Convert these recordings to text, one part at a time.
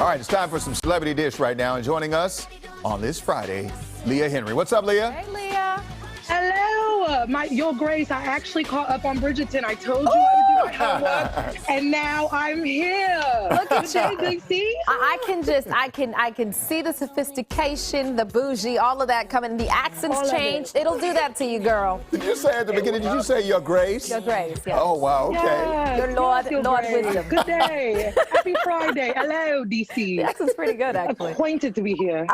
All right, it's time for some Celebrity Dish right now. And joining us on this Friday, Leah Henry. What's up, Leah? Hey, Leah. Hello, Your Grace. I actually caught up on Bridgerton. I told you I would do my homework, and now I'm here. Look at you, Big C. I can see the sophistication, the bougie, all of that coming. The accents changed. It'll do that to you, girl. Did you say at the beginning, did you say Your Grace? Your Grace, yes. Oh, wow, okay. Yes, Your Lord Grace. Wisdom. Good day. Happy Friday. Hello, DC. The accent's pretty good, actually. Acquainted to be here.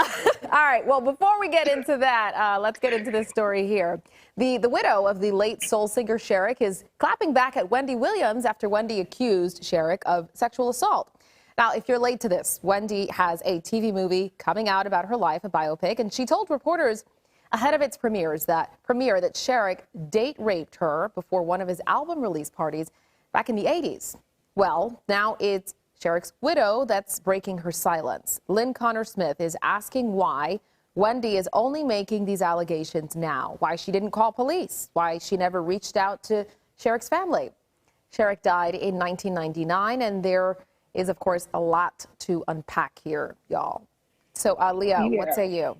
All right, well, before we get into that, let's get into this story here. The widow of the late soul singer Sherrick is clapping back at Wendy Williams after Wendy accused Sherrick of sexual assault. Now, if you're late to this, Wendy has a TV movie coming out about her life, a biopic, and she told reporters ahead of its premiere that Sherrick date raped her before one of his album release parties back in the 80s. Well, now it's Sherrick's widow that's breaking her silence. Lynn Connor Smith is asking why Wendy is only making these allegations now, why she didn't call police, why she never reached out to Sherrick's family. Sherrick died in 1999, and there is, of course, a lot to unpack here, y'all. So, Leah, what say you?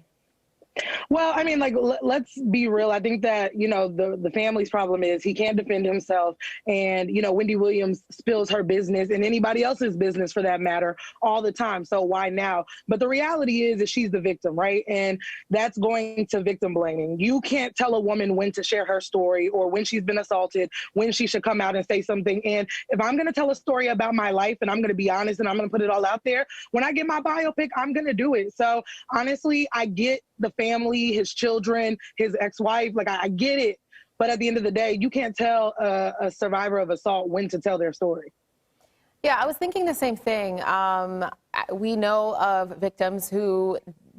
Well, I mean, like, let's be real. I think that, the family's problem is he can't defend himself. And, Wendy Williams spills her business and anybody else's business for that matter all the time. So why now? But the reality is that she's the victim, right? And that's going to victim blaming. You can't tell a woman when to share her story or when she's been assaulted, when she should come out and say something. And if I'm going to tell a story about my life and I'm going to be honest and I'm going to put it all out there, when I get my biopic, I'm going to do it. So honestly, I get the family, his children, his ex-wife, like I get it. But at the end of the day, you can't tell a survivor of assault when to tell their story. Yeah, I was thinking the same thing. We know of victims who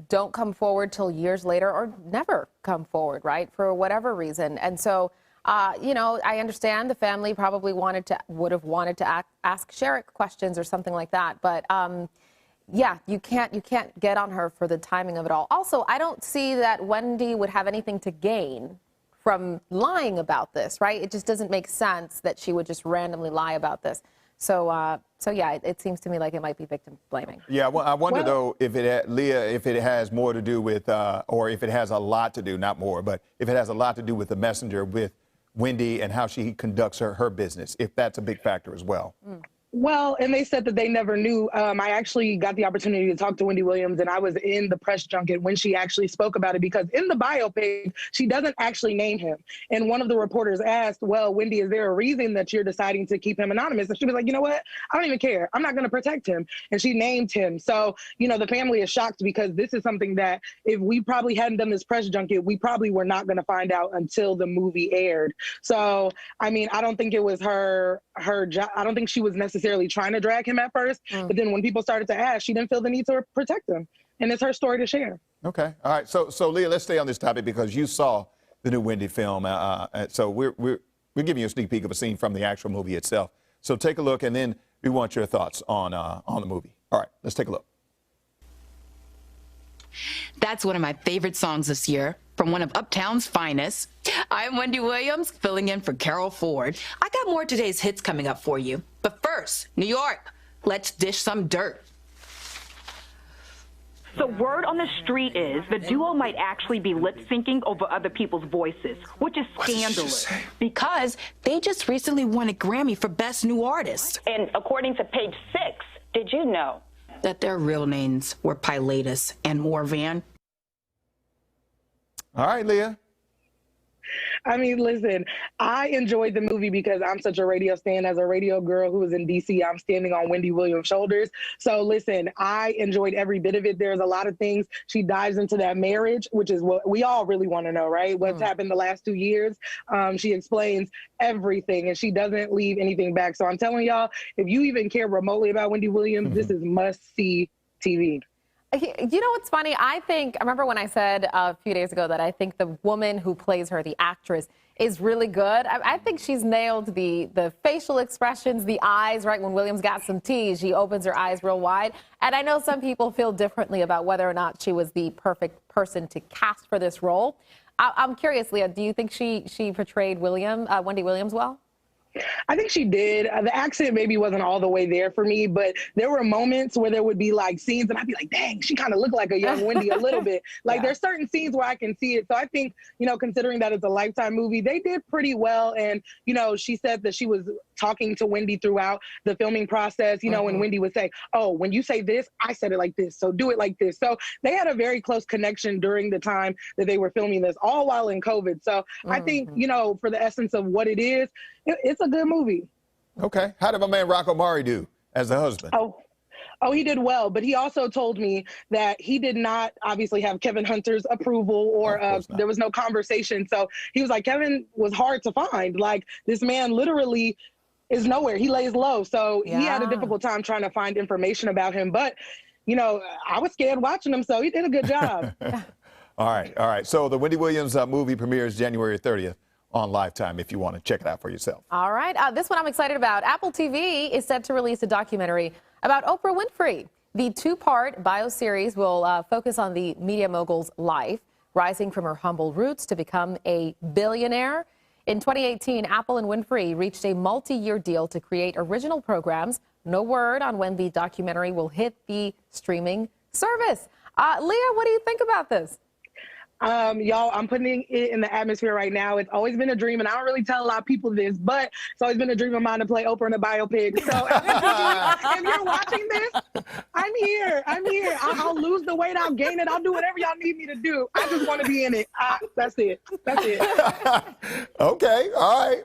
don't come forward till years later or never come forward, right, for whatever reason. And so, I understand the family probably would have wanted to ask Sherrick questions or something like that. But yeah, you can't get on her for the timing of it all. Also, I don't see that Wendy would have anything to gain from lying about this, right? It just doesn't make sense that she would just randomly lie about this. So yeah, it seems to me like it might be victim blaming. Yeah, well, I wonder though if Leah, if it has more to do with, or if it has a lot to do, not more, but if it has a lot to do with the messenger, with Wendy and how she conducts her business, if that's a big factor as well. Mm. Well, and they said that they never knew. I actually got the opportunity to talk to Wendy Williams, and I was in the press junket when she actually spoke about it, because in the biopic, she doesn't actually name him. And one of the reporters asked, well, Wendy, is there a reason that you're deciding to keep him anonymous? And she was like, you know what? I don't even care. I'm not going to protect him. And she named him. So, the family is shocked because this is something that if we probably hadn't done this press junket, we probably were not going to find out until the movie aired. So, I mean, I don't think it was her job. I don't think she was necessarily trying to drag him at first, but then when people started to ask, she didn't feel the need to protect him, and it's her story to share. Okay, all right. So Leah, let's stay on this topic because you saw the new Wendy film. So we're giving you a sneak peek of a scene from the actual movie itself. So take a look, and then we want your thoughts on the movie. All right, let's take a look. That's one of my favorite songs this year, from one of Uptown's finest. I'm Wendy Williams, filling in for Carol Ford. I got more of today's hits coming up for you. But first, New York, let's dish some dirt. So word on the street is the duo might actually be lip-syncing over other people's voices, which is scandalous. Because they just recently won a Grammy for Best New Artist. And according to Page 6, did you know that their real names were Pilatus and Morvan? All right, Leah. I mean, listen, I enjoyed the movie because I'm such a radio stan. As a radio girl who was in D.C., I'm standing on Wendy Williams' shoulders. So listen, I enjoyed every bit of it. There's a lot of things. She dives into that marriage, which is what we all really want to know, right? What's happened the last 2 years. She explains everything, and she doesn't leave anything back. So I'm telling y'all, if you even care remotely about Wendy Williams, this is must-see TV. You know what's funny? I remember when I said a few days ago that I think the woman who plays her, the actress, is really good. I think she's nailed the facial expressions, the eyes, right? When Williams got some tea, she opens her eyes real wide. And I know some people feel differently about whether or not she was the perfect person to cast for this role. I'm curious, Leah, do you think she portrayed Wendy Williams well? I think she did. The accent maybe wasn't all the way there for me, but there were moments where there would be like scenes and I'd be like, dang, she kind of looked like a young Wendy a little bit. Like Yeah. there's certain scenes where I can see it. So I think, you know, considering that it's a Lifetime movie, they did pretty well. And, you know, she said that she was talking to Wendy throughout the filming process, you know, when Wendy would say, oh, when you say this, I said it like this. So do it like this. So they had a very close connection during the time that they were filming this, all while in COVID. So I think, you know, for the essence of what it is, it's a good movie. Okay. How did my man Rocco Mari do as the husband? Oh, he did well, but he also told me that he did not obviously have Kevin Hunter's approval or there was no conversation. So he was like, Kevin was hard to find. Like this man literally is nowhere. He lays low. So he had a difficult time trying to find information about him. But, you know, I was scared watching him, so he did a good job. All right. All right. So the Wendy Williams movie premieres January 30th on Lifetime if you want to check it out for yourself. All right. This one I'm excited about. Apple TV is set to release a documentary about Oprah Winfrey. The two-part bio-series will focus on the media mogul's life, rising from her humble roots to become a billionaire. In 2018, Apple and Winfrey reached a multi-year deal to create original programs. No word on when the documentary will hit the streaming service. Leah, what do you think about this? Y'all, I'm putting it in the atmosphere right now. It's always been a dream, and I don't really tell a lot of people this, but it's always been a dream of mine to play Oprah in a biopic. So if you're watching this, I'm here. I'll lose the weight. I'll gain it. I'll do whatever y'all need me to do. I just want to be in it. That's it. Okay. All right.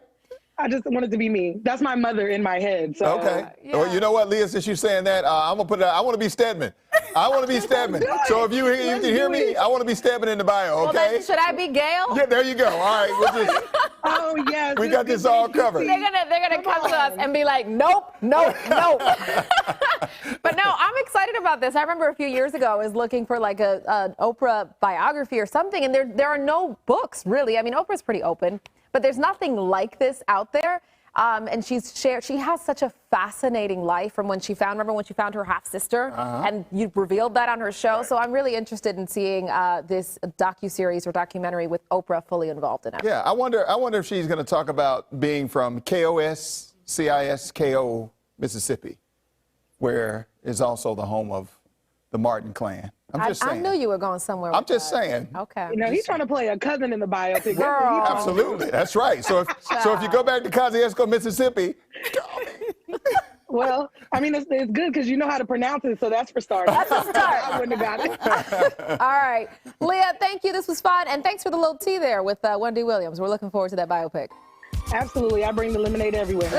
I just want it to be me. That's my mother in my head. So. Okay. Well, you know what, Leah, since you're saying that, I'm going to put it out. I want to be Stedman. I want to be Stedman. So if you can hear me, I want to be Stedman in the bio, okay? Well, then, should I be Gail? Yeah, there you go. All right. We'll just, Oh, yes. we got this all covered. They're gonna come to us and be like, nope. But no, I'm excited about this. I remember a few years ago, I was looking for like an Oprah biography or something, and there are no books, really. I mean, Oprah's pretty open, but there's nothing like this out there. And she has such a fascinating life from when she found her half-sister, and you revealed that on her show. So I'm really interested in seeing this docuseries or documentary with Oprah fully involved in it. Yeah, I wonder if she's going to talk about being from KOS, CISKO, Mississippi, where is also the home of the Martin clan. I'm just saying. I knew you were going somewhere with I'm just that. saying. Okay. You know, he's trying to play a cousin in the biopic. Girl. Absolutely, that's right. So if you go back to Kosciuszko, Mississippi, Well, I mean, it's good because you know how to pronounce it, so that's for starters. That's a start. I wouldn't have got it. All right. Leah, thank you. This was fun. And thanks for the little tea there with Wendy Williams. We're looking forward to that biopic. Absolutely. I bring the lemonade everywhere.